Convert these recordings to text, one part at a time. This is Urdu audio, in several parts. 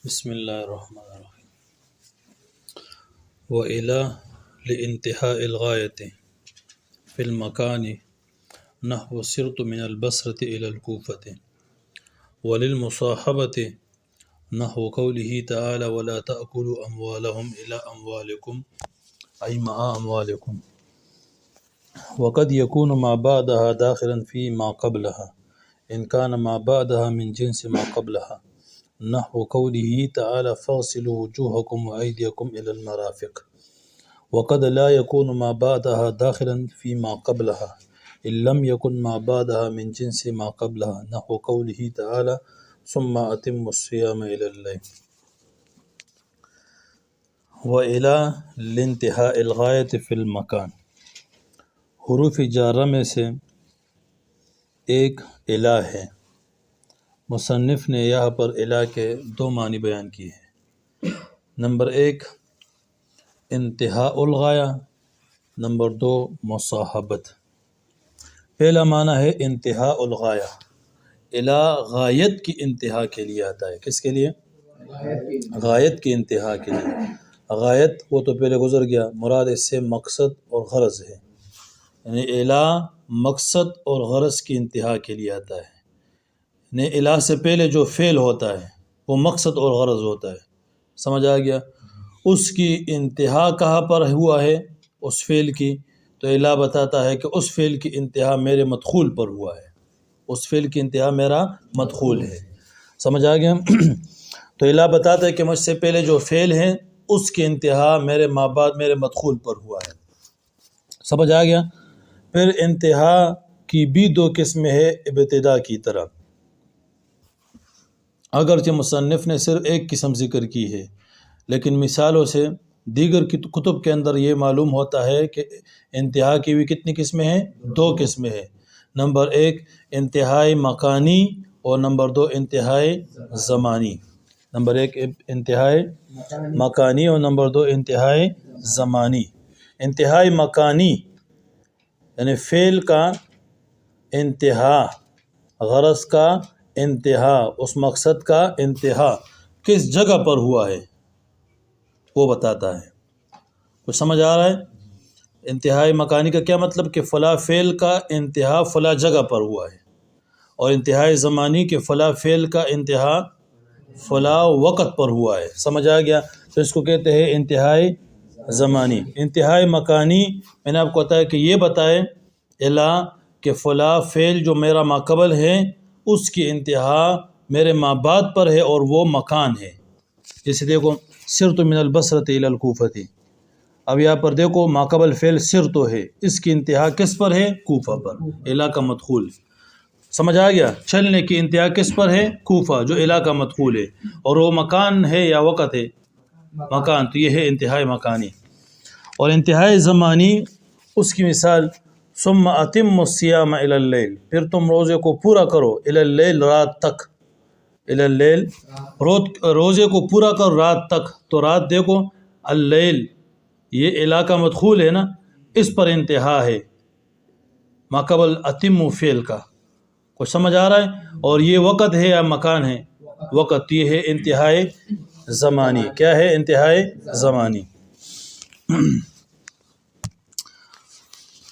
بسم اللہ الرحمن الرحیم وإلى لانتهاء الغایة في المكان نحو سرت من البصرة إلى الكوفة وللمصاحبة نحو قوله تعالى ولا تأكلوا أموالهم إلى أموالكم أي مع أموالكم وقد يكون ما بعدها داخلا في ما قبلها إن كان ما بعدها من جنس ما قبلها نحو قوله تعالى فاغسلوا وجوهكم وأيديكم إلى المرافق وقد لا يكون ما بعدها داخلا في ما قبلها إن لم يكن ما بعدها من جنس ما قبلها نحو قوله تعالى ثم أتموا الصيام إلى الليل وإلى لانتهاء الغایة في المكان حروف جارہ میں سے ایک الہ ہے۔ مصنف نے یہاں پر الہ کے دو معنی بیان کیے ہیں۔ نمبر ایک انتہاء الغایہ، نمبر دو مصاحبت۔ پہلا معنی ہے انتہاء الغایہ، الہ غایت کی انتہا کے لیے آتا ہے۔ کس کے لیے؟ غایت کی انتہا کے لیے۔ غایت وہ تو پہلے گزر گیا، مراد اس سے مقصد اور غرض ہے، یعنی الہ مقصد اور غرض کی انتہا کے لیے آتا ہے۔ یعنی الہ سے پہلے جو فعل ہوتا ہے وہ مقصد اور غرض ہوتا ہے، سمجھ آ گیا؟ اس کی انتہا کہاں پر ہوا ہے اس فعل کی، تو الہ بتاتا ہے کہ اس فعل کی انتہا میرے مدخول پر ہوا ہے، اس فعل کی انتہا میرا مدخول ہے، سمجھ آ گیا؟ تو الہ بتاتا ہے کہ مجھ سے پہلے جو فعل ہیں اس کی انتہا میرے ما بعد میرے مدخول پر ہوا ہے، سمجھ آ گیا؟ پھر انتہا کی بھی دو قسمیں ہے ابتدا کی طرح، اگرچہ مصنف نے صرف ایک قسم ذکر کی ہے، لیکن مثالوں سے دیگر کتب کے اندر یہ معلوم ہوتا ہے کہ انتہا کی بھی کتنی قسمیں ہیں؟ دو قسمیں ہیں۔ نمبر ایک انتہائی مکانی اور نمبر دو انتہائی زمانی۔ نمبر ایک انتہائی مکانی اور نمبر دو انتہائی زمانی۔ انتہائی مکانی یعنی فعل کا انتہا، غرض کا انتہا، اس مقصد کا انتہا کس جگہ پر ہوا ہے وہ بتاتا ہے۔ کچھ سمجھ آ رہا ہے؟ انتہائی مکانی کا کیا مطلب کہ فلاں فعل کا انتہا فلاں جگہ پر ہوا ہے، اور انتہائی زمانی کے فلاں فعل کا انتہا فلاں وقت پر ہوا ہے، سمجھ آ گیا؟ تو اس کو کہتے ہیں انتہائی زمانی۔ انتہائی مکانی میں نے آپ کو بتایا کہ یہ بتائے الہ کہ فلاں فعل جو میرا ماقبل ہے اس کی انتہا میرے ما بعد پر ہے اور وہ مکان ہے۔ جیسے دیکھو سرت من البصرة إلى الكوفة، اب یہاں پر دیکھو ماقبل فعل سرت ہے، اس کی انتہا کس پر ہے؟ کوفہ پر، الہ کا مدخول، سمجھ آ گیا؟ چلنے کی انتہا کس پر ہے؟ کوفہ، جو الہ کا مدخول ہے، اور وہ مکان ہے یا وقت ہے؟ مکان، تو یہ ہے انتہائی مکانی۔ اور انتہائی زمانی اس کی مثال ثم اتم الصیام الی اللیل، پھر تم روزے کو پورا کرو، الی اللیل رات تک، الی اللیل روزے کو پورا کرو رات تک، تو رات دیکھو اللیل یہ الہ کا مدخول ہے نا، اس پر انتہا ہے ماقبل اتم فعل کا، کچھ سمجھ آ رہا ہے؟ اور یہ وقت ہے یا مکان ہے؟ وقت، یہ ہے انتہائی زمانی۔ کیا ہے؟ انتہائی زمانی۔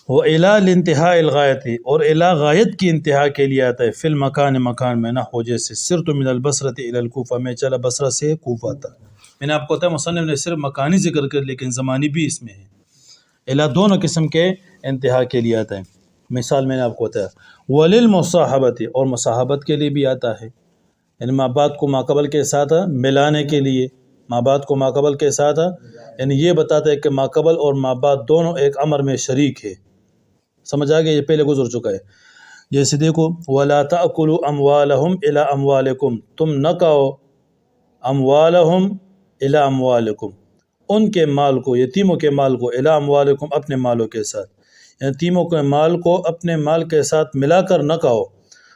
وَإِلَى لِانتِهَاءِ الْغَایَةِ، اور الہ غایت کی انتہا کے لیے آتا ہے، فی المکان، مکان میں، نحو جیسے سرت من البصرة إلى الكوفة، میں چلا بصرہ سے کوفہ تک۔ میں نے آپ کو بتایا مصنف نے صرف مکانی ذکر کر لیکن زمانی بھی اس میں ہے۔ الہ دونوں قسم کے انتہا کے لیے آتا ہے۔ مثال میں نے آپ کو بتایا وَلِلْمُصَاحَبَةِ، اور مصاحبت کے لیے بھی آتا ہے، یعنی ما بعد کو ماقبل کے ساتھ ملانے کے لیے، ما بعد کو ماقبل کے ساتھ، یعنی یہ بتاتا ہے کہ ماقبل اور ما بعد دونوں ایک امر میں شریک ہے، سمجھ آ گیا؟ یہ پہلے گزر چکا ہے۔ جیسے دیکھو وَلَا تَأْكُلُوا أَمْوَالَهُمْ إِلَىٰ أَمْوَالِكُمْ، تم نہ کھاؤ اموالہم الی اموالکم، ان کے مال کو، یتیموں کے مال کو، الی اموالکم اپنے مالوں کے ساتھ، یتیموں کے مال کو اپنے مال کے ساتھ ملا کر نہ کھاؤ۔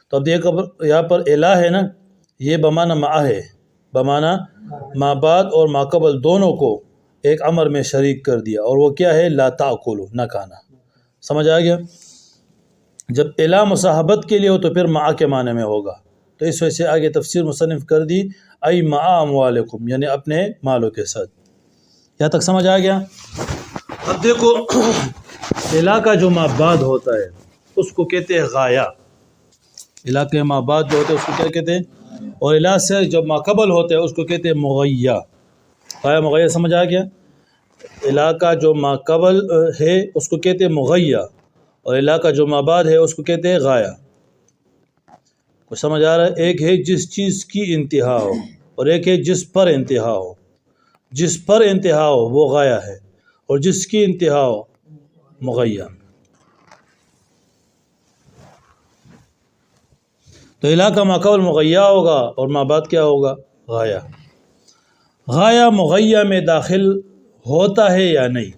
تو اب دیکھو یہاں پر الہ ہے نا، یہ بمعنی مع ہے، بمعنی ما بعد اور ما قبل دونوں کو ایک امر میں شریک کر دیا، اور وہ کیا ہے؟ لا تاکلوا، نہ کھانا، سمجھ آ گیا؟ جب الہ مصاحبت کے لیے ہو تو پھر مع کے معنی میں ہوگا، تو اس وجہ سے آگے تفسیر مصنف کر دی ای مع اموالکم، یعنی اپنے مالوں کے ساتھ۔ یہاں تک سمجھ آ گیا؟ اب دیکھو علاقہ جو ما بعد ہوتا ہے اس کو کہتے ہیں غایہ، علاقے ما بعد جو ہوتے ہیں اس کو کیا کہتے ہیں؟ اور علاقہ سے جب ما قبل ہوتے ہیں اس کو کہتے ہیں مغیہ۔ غایہ مغیہ سمجھ آ گیا؟ علاقہ جو ما قبل ہے اس کو کہتے ہیں مغیہ، اور علاقہ جو ما بعد ہے اس کو کہتے ہیں غایہ۔ کچھ سمجھ آ رہا ہے؟ ایک ہے جس چیز کی انتہا ہو، اور ایک ہے جس پر انتہا ہو۔ جس پر انتہا ہو وہ غایہ ہے، اور جس کی انتہا ہو مغیہ۔ تو علاقہ ما قبل مغیہ ہوگا اور ما بعد کیا ہوگا؟ غایہ۔ غایہ مغیہ میں داخل ہوتا ہے یا نہیں؟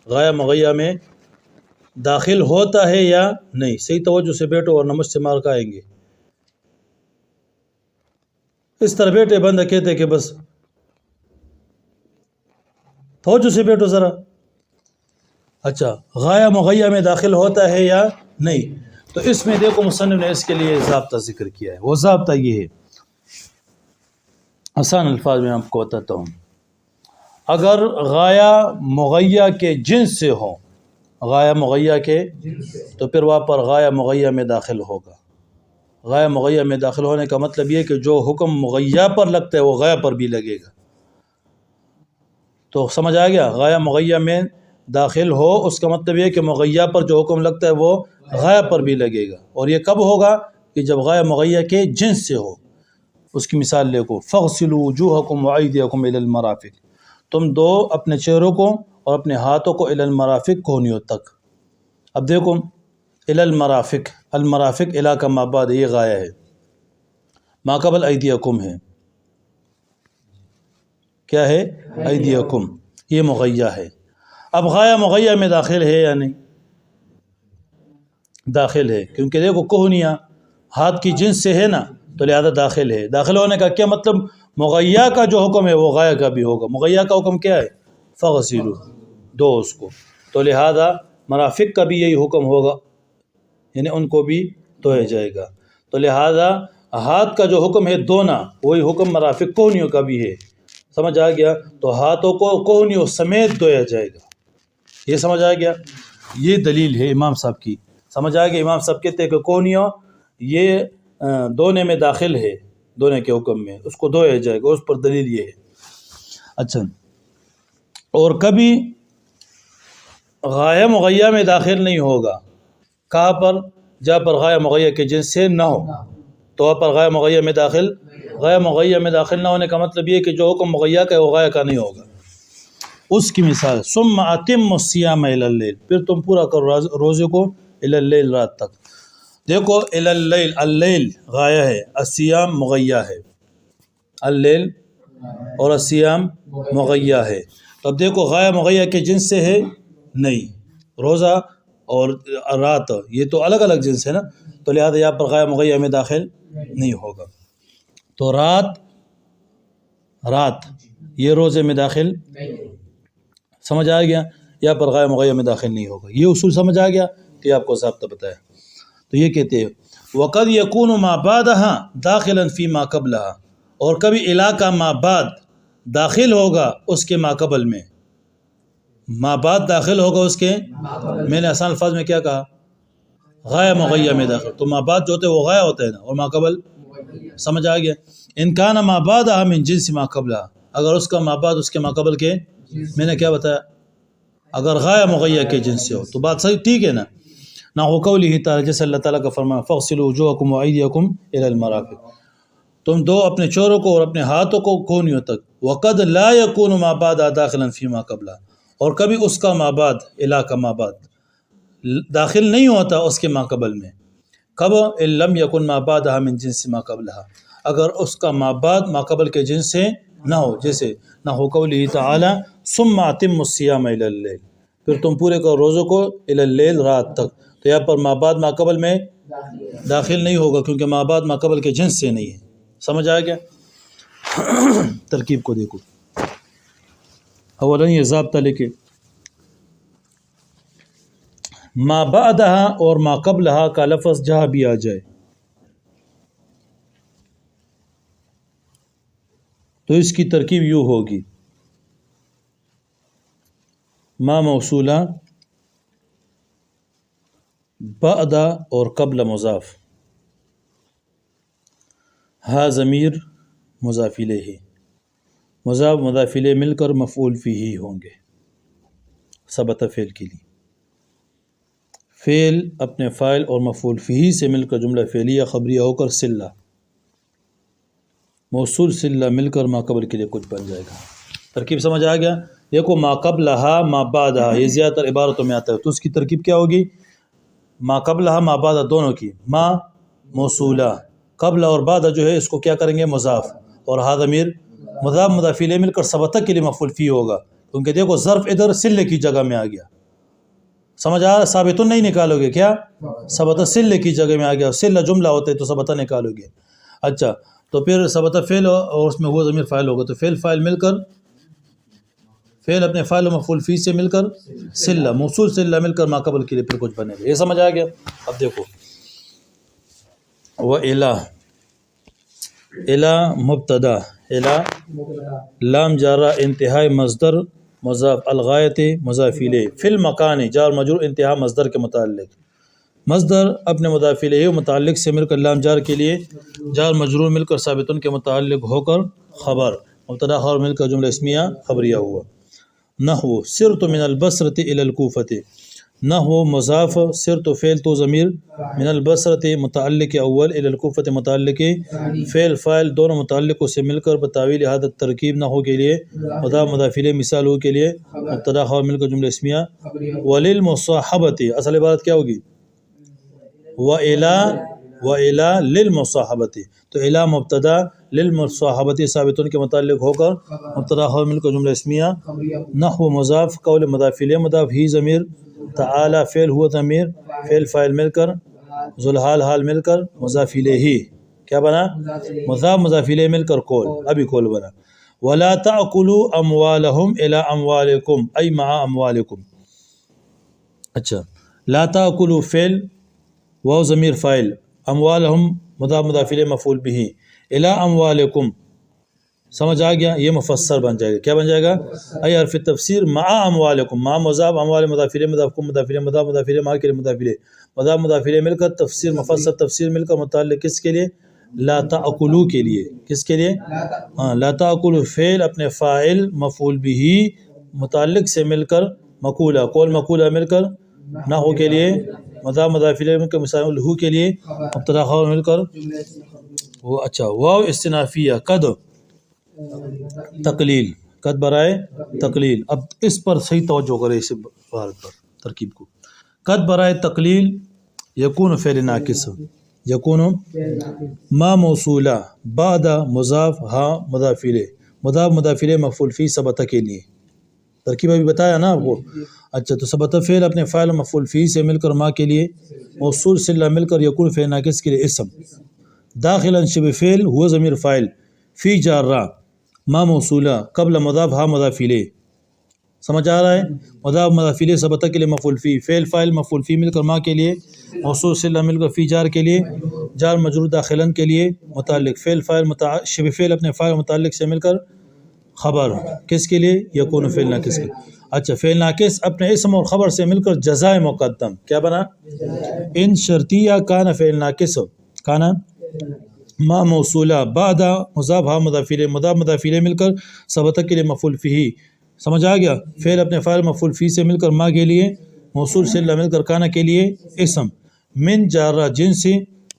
غایہ مغیہ میں داخل ہوتا ہے یا نہیں؟ صحیح توجہ سے بیٹھو ورنہ مجھ سے مار کھائیں گے۔ اس طرح بیٹھے بندہ کہتے کہ بس توجہ سے بیٹھو ذرا۔ اچھا، غایہ مغیہ میں داخل ہوتا ہے یا نہیں؟ تو اس میں دیکھو مصنف نے اس کے لیے ضابطہ ذکر کیا ہے۔ وہ ضابطہ یہ ہے، آسان الفاظ میں آپ کو بتاتا ہوں۔ اگر غایہ مغیہ کے جنس سے ہو، غایہ مغیہ کے، تو پھر وہاں پر غایہ مغیہ میں داخل ہوگا۔ غایہ مغیہ میں داخل ہونے کا مطلب یہ کہ جو حکم مغیہ پر لگتا ہے وہ غایہ پر بھی لگے گا۔ تو سمجھ آ گیا؟ غایہ مغیہ میں داخل ہو اس کا مطلب یہ کہ مغیہ پر جو حکم لگتا ہے وہ غایہ پر بھی لگے گا۔ اور یہ کب ہوگا؟ کہ جب غایہ مغیہ کے جنس سے ہو۔ اس کی مثال دیکھو، فَاغْسِلُوا وُجُوهَكُمْ وَأَيْدِيَكُمْ إِلَى الْمَرَافِقِ، تم دو اپنے چہروں کو اور اپنے ہاتھوں کو إِلَى الْمَرَافِقِ، کونیوں تک۔ اب دیکھو إِلَى الْمَرَافِقِ، المرافق علاقہ ما بعد یہ غایہ ہے، ما قبل ایدیکم ہے، کیا ہے؟ ایدیکم، یہ مغیہ ہے۔ اب غایہ مغیہ میں داخل ہے یا نہیں؟ داخل ہے، کیونکہ دیکھو کوہنیاں ہاتھ کی جنس سے ہے نا، تو لہذا داخل ہے۔ داخل ہونے کا کیا مطلب؟ مغیہ کا جو حکم ہے وہ غایہ کا بھی ہوگا۔ مغیہ کا حکم کیا ہے؟ فغسلو، دو اس کو، تو لہذا مرافق کا بھی یہی حکم ہوگا، یعنی ان کو بھی دھویا جائے گا۔ تو لہذا ہاتھ کا جو حکم ہے دھونا، وہی حکم مرافق کوہنیوں کا بھی ہے۔ سمجھ آ گیا؟ تو ہاتھوں کو کوہنیوں سمیت دھویا جائے گا۔ یہ سمجھ آ گیا؟ یہ دلیل ہے امام صاحب کی۔ سمجھ آ گیا؟ امام صاحب کہتے ہیں کہ کوہنیوں یہ دھونے میں داخل ہے، دھونے کے حکم میں، اس کو دھویا جائے گا، اس پر دلیل یہ ہے۔ اچھا، اور کبھی غایہ مغیہ میں داخل نہیں ہوگا، کہاں پر؟ جہاں پر غایہ مغیہ کے جنس سے نہ ہو، تو وہاں پر غایہ مغیہ میں داخل، غایہ مغیہ میں داخل نہ ہونے کا مطلب یہ کہ جو حکم مغیہ کا ہے وہ غایہ کا نہیں ہوگا۔ اس کی مثال ثم اتم الصیام الی اللیل، پھر تم پورا کرو روزے کو الی اللیل، رات تک۔ دیکھو الی اللیل، اللیل غایہ ہے، الصیام مغیہ ہے، اللیل اور الصیام مغیہ ہے۔ تو اب دیکھو غایہ مغیہ کے جنس سے ہے نہیں، روزہ اور رات یہ تو الگ الگ جنس ہے نا، تو لہذا یہاں پر غایہ مغیہ میں داخل نہیں ہوگا۔ تو رات یہ روزے میں داخل، سمجھ آ گیا؟ یہاں پر غایہ مغیہ میں داخل نہیں ہوگا۔ یہ اصول سمجھ آ گیا کہ آپ کو ضابطہ بتایا۔ تو یہ کہتے ہیں وَقَدْ يَكُونُ مَا بَعْدَهَا دَاخِلًا فِي مَا قَبْلَهَا، اور کبھی علاقہ ما بعد داخل ہوگا اس کے ما قبل میں، ما بعد داخل ہوگا اس کے، میں نے آسان الفاظ میں کیا کہا؟ غایہ مغیہ میں داخل، تو ما بعد جو ہوتے ہیں وہ غایہ ہوتا ہے نا، اور ما قبل، سمجھ آ گیا؟ ان کان ما بعدها من جنس ما قبلها، اگر اس کا ما بعد اس کے ما قبل کے، میں نے کیا بتایا؟ اگر غایہ مغیہ کے جنس سے ہو تو بات صحیح ٹھیک ہے نا۔ نحو قوله تعالی، جیسے اللہ تعالیٰ کا فرمان فَاغْسِلُوا وُجُوهَكُمْ وَأَيْدِيَكُمْ إِلَى الْمَرَافِقِ، تم دو اپنے چہروں کو اور اپنے ہاتھوں کو کونیوں تک۔ وَقَدْ لَا يَكُونُ مَا بَعْدَهَا دَاخِلًا فِي مَا قَبْلَهَا، اور کبھی اس کا ما بعد، علاقہ ما بعد داخل نہیں ہوتا اس کے ما قبل میں، کب؟ إِن لَمْ يَكُنْ مَا بَعْدَهَا مِنْ جِنْسِ مَا قَبْلَهَا، اگر اس کا ما بعد ما قبل کے جنس سے نہ ہو، جیسے نحو قوله تعالی ثم اتم الصیام الی اللیل، پھر تم پورے کرو روزوں کو الی اللیل، رات تک۔ تو یہاں پر ما بعد ما قبل میں داخل نہیں ہوگا کیونکہ ما بعد ما قبل کے جنس سے نہیں ہے۔ سمجھ آ گیا؟ ترکیب کو دیکھو، اولا یہ ضابطہ لکھے، ما بعدها اور ما قبلها کا لفظ جہاں بھی آ جائے، تو اس کی ترکیب یوں ہوگی، ما موصولہ بعد اور قبل مضاف، ہا ضمیر مضاف الیہ، مضاف مضاف الیہ مل کر مفعول فیہ ہوں گے ثبت فعل کے لیے، فعل اپنے فاعل اور مفعول فیہ سے مل کر جملہ فعلیہ خبریہ ہو کر صلہ، موصول صلہ مل کر ما قبل کے لیے کچھ بن جائے گا۔ ترکیب سمجھ آ گیا؟ دیکھو ما قبلہا ما بعدہا یہ زیادہ تر عبارتوں میں آتا ہے، تو اس کی ترکیب کیا ہوگی؟ ما قبلہا ما بعدہا دونوں کی، ما موصولہ، قبل اور بعد جو ہے اس کو کیا کریں گے؟ مضاف، اور ہا ضمیر مضاف مضاف الیہ مل کر ثبت کے لیے مفعول فیہ ہوگا، کیونکہ دیکھو ظرف ادھر صلے کی جگہ میں آ گیا، سمجھ آ رہا؟ ثابت نہیں نکالو گے، کیا ثبت صلے کی جگہ میں آ گیا، صلہ جملہ ہوتا ہے تو ثبت نکالو گے۔ اچھا تو پھر ثبت فعل اور اس میں وہ ضمیر فاعل ہوگا، تو فعل فاعل مل کر، فعل اپنے فاعل و مفعول فیہ سے مل کر صلہ، موصول صلہ مل کر ما قبل کے لیے پھر کچھ بنے گا، یہ سمجھ آ گیا؟ اب دیکھو وَإِلَى، اِلَى مبتدا، اِلَى لام جارہ انتہائی مصدر مضاف، الغایت مضاف الیہ، فی المکان جار مجرور انتہا مصدر کے متعلق، مصدر اپنے مضاف الیہ متعلق سے مل کر لام جار کے لیے جار مجرور مل کر ثابتن کے متعلق ہو کر خبر، مبتدا خبر مل کر جملہ اسمیہ خبریہ ہوا۔ نحو سرت من البصرۃ الی الکوفۃ، نحو مضاف، سرت فعل تو ضمیر، من البصرۃ متعلق اول، الی الکوفۃ متعلق فعل فاعل دونوں متعلقوں سے مل کر بتاویل حادث ترکیب، نحو کے لیے مضاف مضاف الیہ، مثال ہو کے لیے مبتدا خبر مل کر جملہ اسمیہ، وللمصاحبۃ اصل عبارت کیا ہوگی؟ وَإِلَى لِلْمُصَاحَبَةِ، تو الی مبتدا، للمصاحبۃ ثابتن کے متعلق ہو کر مبتدا خبر مل کر جملہ اسمیہ، نحو مضاف، قول مضاف الیہ مضاف، ہی ضمیر، تعالی فعل ہوا ضمیر، فعل فاعل مل کر، ذوالحال حال مل کر مضاف الیہ، کیا بنا؟ مضاف مضاف الیہ مل کر قول، ابھی قول بنا۔ وَلَا تَأْكُلُوا أَمْوَالَهُمْ إِلَىٰ أَمْوَالِكُمْ أي مع أموالكم۔ اچھا لا تأکلوا فعل و ضمیر فاعل، اموالہم مضاف مضاف الیہ مفعول بہ، الی اموالکم، سمجھ آ گیا؟ یہ مفسر بن جائے گا، کیا بن جائے گا؟ ای حرف تفسیر، مع اموالکم، مع مضاف، اموال مضاف الیہ، مضاف کم مضاف الیہ، مضاف مضاف الیہ، مع کے لیے مضاف الیہ، مضاف مضاف الیہ مل کر تفسیر مفسر، تفسیر مل کر متعلق کس کے لیے؟ لا تأکلوا کے لیے، کس کے لیے؟ ہاں لا تأکلوا فعل اپنے فاعل مفعول بہ متعلق سے مل کر مقولہ، قول مقولہ مل کر، نحو کے لیے مضاف مضاف الیہ مل کر، مثال لہو کے لیے مبتدا خبر مل کر وہ، اچھا واو استنافیہ، قد تقلیل، قد برائے تقلیل۔ اب اس پر صحیح توجہ کرے، اس عبارت پر، ترکیب کو، قد برائے تقلیل یکون فعل ناقص، یکون ما موصولہ، بعد مضاف، ہا مضاف الیہ، مضاف مضاف الیہ مفعول فی ثبت کے لیے، ترکیب ابھی بتایا نا آپ کو۔ اچھا تو ثبت فعل اپنے فاعل مفعول فی سے مل کر ما کے لیے، موصول صلہ مل کر یکون فعل ناقص کے لیے اسم، داخلا شبہ فعل ہوا ضمیر فاعل، فی جارہ، ما موصولہ، قبل مضاف، ہا مضاف الیہ، سمجھ آ رہا ہے؟ مضاف مضاف الیہ ثبت کے لیے مفعول فی، فعل فاعل مفعول فی مل کر ما کے لیے، موصول صلہ مل کر فی جار کے لیے، جار مجرور داخلا کے لیے متعلق، فعل فاعل شبہ فعل اپنے فاعل متعلق سے مل کر خبر، کس کے لیے؟ یکون فعل ناقص کے۔ اچھا فعل ناقص اپنے اسم اور خبر سے مل کر جزائے مقدم، کیا بنا؟ ان شرطیہ کان فعل ناقص، کان ما موصولہ، بعد مضاف، ہا مضاف الیہ، مضاف مضاف الیہ مل کر ثبت کے لیے مفعول فی، سمجھ آ گیا؟ فعل اپنے فاعل مفعول فی سے مل کر ما کے لیے، موصول صلہ مل کر کانا کے لیے اسم، من جارہ جنس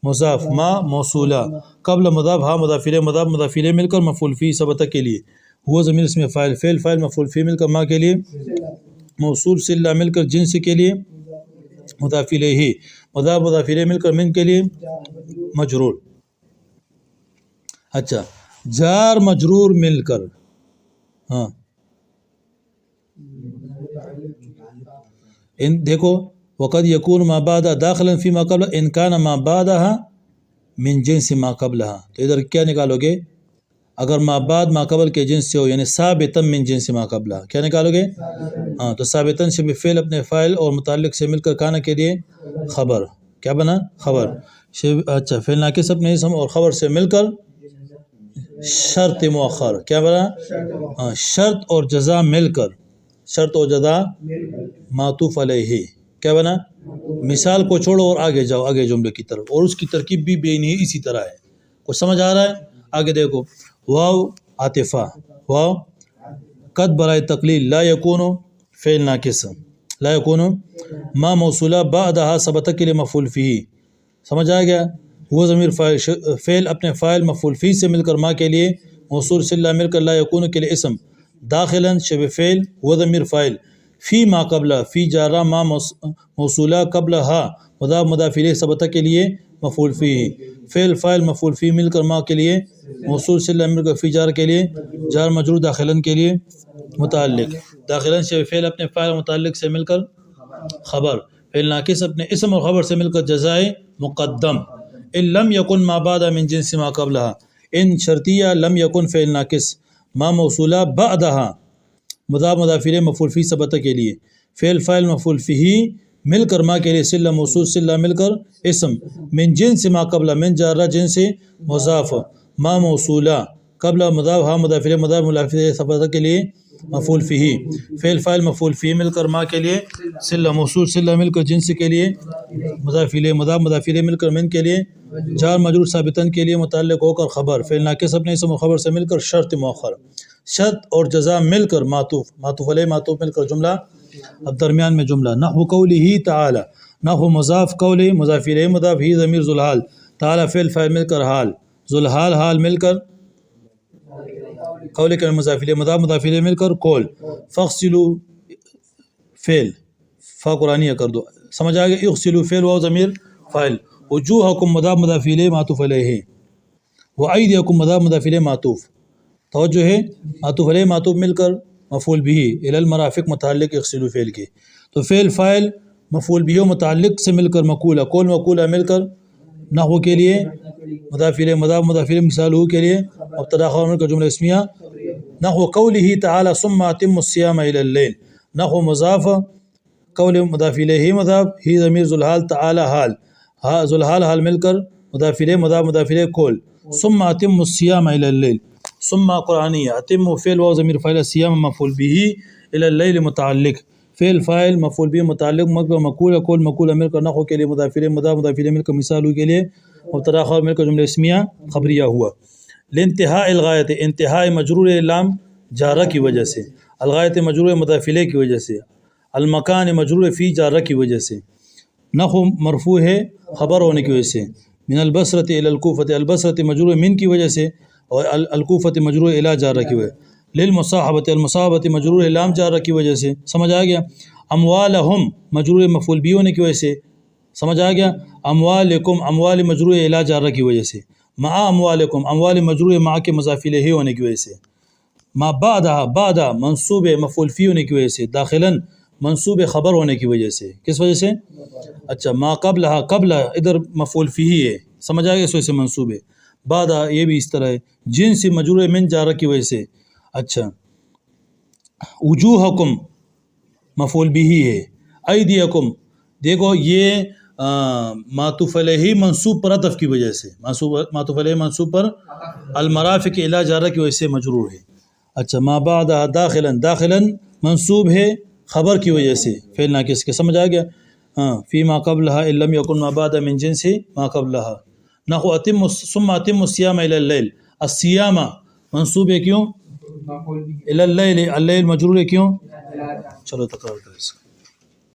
مضاف، ما موصولہ، قبل مضاف، ہا مضاف الیہ، مضاف مضاف الیہ مل کر مفعول فی ثبت کے لیے، ہوا ضمیر اس میں فاعل، فعل فاعل مفعول فی مل کر ما کے لیے، موصول صلہ مل کر جنس کے لیے مضاف الیہ، مضاف مضاف الیہ مل کر من کے لیے مجرور۔ اچھا جار مجرور مل کر، ہاں ان دیکھو وقد یکون ما بعد داخلا فی ما قبل ان کان ما بعدها من جنس ما قبلها، تو ادھر کیا نکالو گے؟ اگر ما بعد ما قبل کے جنس سے ہو، یعنی ثابتا من جنس ما قبلها، کیا نکالو گے؟ ہاں تو ثابتا شبہ فعل اپنے فاعل اور متعلق سے مل کر کانا کے لیے خبر، کیا بنا؟ خبر۔ اچھا فعل ناقص اپنے اسم اور خبر سے مل کر شرط مؤخر کیا بنا؟ ہاں شرط اور جزا مل کر، شرط اور جزا معطوف علیہ کیا بنا؟ مثال کو چھوڑو اور آگے جاؤ آگے جملے کی طرف، اور اس کی ترکیب بھی بے نہیں اسی طرح ہے، کچھ سمجھ آ رہا ہے؟ آگے دیکھو، واو عاطفہ، واو قد برائے تقلیل، لا یکون فعل ناقص، لا یکون ما موصولہ بعدها ثبت کے لیے مفعول فیہ، سمجھ آ گیا؟ وہ ضمیر فعل اپنے فاعل مفعول فیہ سے مل کر ما کے لیے موصول صلہ مل کر لا یکون کے لیے اسم، داخلا شب فعل وہ ضمیر فاعل، فی ما قبل فی جارہ ما موصولہ قبل ہا مضاف مضاف الیہ ثبت کے لیے مفعول فیہ، فعل فاعل مفعول فیہ مل کر ما کے لیے موصول صلہ مل کر فی جار کے لیے جار مجرور داخلا کے لیے متعلق، داخلا شب فعل اپنے فاعل متعلق سے مل کر خبر، فعل ناقص اپنے اسم اور خبر سے مل کر جزائے مقدم، ان لم یکن ما بعد من جنس ما قبلها، ان شرطیہ لم یکن فعل ناقص ما موصولہ بعدها مضاف مضاف الیہ مفعول فیہ ثبت کے لیے، فعل فاعل مفعول فیہ مل کر ما کے لیے صلہ موصول صلہ مل کر اسم، من جنس ما قبل من جارہ جنس مضاف، ما موصولہ قبل مضاف ہا مضاف الیہ مضاف مضاف الیہ ثبت کے لیے مفعول فیہ، فعل فاعل مفعول فیہ مل کر ما کے لیے صلہ موصول صلہ مل کر جنس کے لیے مضاف الیہ مضاف مضاف الیہ مل کر من کے لیے جار مجرور ثابتن کے لیے متعلق ہو کر خبر، فعل ناقص اپنے اسم و خبر سے مل کر شرط مؤخر، شرط اور جزا مل کر معطوف، معطوف علیہ معطوف مل کر جملہ، اب درمیان میں جملہ، نحو قولہ تعالی، نحو مضاف قول مضاف الیہ مضاف ہی ضمیر ذوالحال، تعالی فعل فاعل مل کر حال، ذوالحال حال مل کر قول کے مضاف الیہ مضاف مضاف الیہ مل کر قول، فاغسلوا فعل فا قرآنیہ کر دو، سمجھ آ گیا؟ اغسلوا فعل و ضمیر فاعل، وجوہکم مضاف مضاف الیہ معطوف علیہ، وایدیکم مضاف مضاف الیہ معطوف، توجہ ہے معطوف علیہ معطوف مل کر مفعول بھی الی المرافق متعلق اغسلوا فعل کے، تو فعل فاعل مفعول بھی متعلق سے مل کر مقولہ، قول مقولہ مل کر نحو کے لیے مضاف الیہ مضاف مضاف الیہ مثال ہو کے لیے مبتدا خبر مل کر جملہ اسمیہ، نحو قولہ تعالی ثم اتموا الصیام الی اللیل، نحو مضاف قول مضاف الیہ مضاف ہی ضمیر ذوالحال تعالی حال، ذوالحال حال مل کر مضاف الیہ مضاف مضاف الیہ قول، ثم اتموا الصیام الی اللیل، ثم قرآنیہ، اتموا فعل و ضمیر فاعل الصیام مفعول به الی اللیل متعلق، فعل فاعل مفعول به متعلق مقول قول مقولہ مل کر نحو کے لیے مضاف الیہ مضاف مضاف الیہ مل کر مثال کے لیے مبتدا خبر مل کر جملہ اسمیہ خبریہ ہوا، لانتہاء الغایت، انتہاء مجرور لام جارہ کی وجہ سے، الغایت مجرور مضاف الیہ کی وجہ سے، المکان مجرور فی جارہ کی وجہ سے، نحو مرفوع ہے خبر ہونے کی وجہ سے، من البصرۃ الی الکوفۃ، البصرۃ مجرور من کی وجہ سے اور الکوفۃ مجرور الی جارہ کی وجہ، للمصاحبۃ، المصاحبۃ مجرور لام جارہ کی وجہ سے، سمجھ آ گیا؟ اموالہم مجرور مفعول بھی ہونے کی وجہ سے، سمجھ آ گیا؟ اموالکم، اموال مجرور الی جارہ کی وجہ سے، مع اموالکم، اموال مجرور مع کے مضاف الیہ ہونے کی وجہ سے، ما بعدہ، بعدہ منصوب مفعول فی ہونے کی وجہ سے، داخلا منصوب خبر ہونے کی وجہ سے، کس وجہ سے؟ اچھا ما قبلہ، قبلہ ادھر مفعول فی ہے، سمجھ آ گیا؟ اس وجہ سے منصوب ہے، بعدہ یہ بھی اس طرح ہے، جنس مجرور من جارہ کی وجہ سے، اچھا وجوہکم مفعول بھی ہے، ایدیکم دیکھو یہ معطوف علیہ منصوب پر عطف کی وجہ سے، معطوف علیہ منصوب پر المرافق الی جارہ کی وجہ سے مجرور ہے، اچھا ما بعدہ داخلا، داخلا منصوب ہے خبر کی وجہ سے، فعل ناقص کے، سمجھ آ گیا؟ ہاں فی ما قبلہا ان لم یکن ما بعد من جنس ما قبلہا، نحو اتم ثم اتم الصیام الی اللیل، الصیام منصوب ہے کیوں؟ الی اللیل، اللیل مجرور ہے کیوں؟ چلو تکرار کریں اس کا۔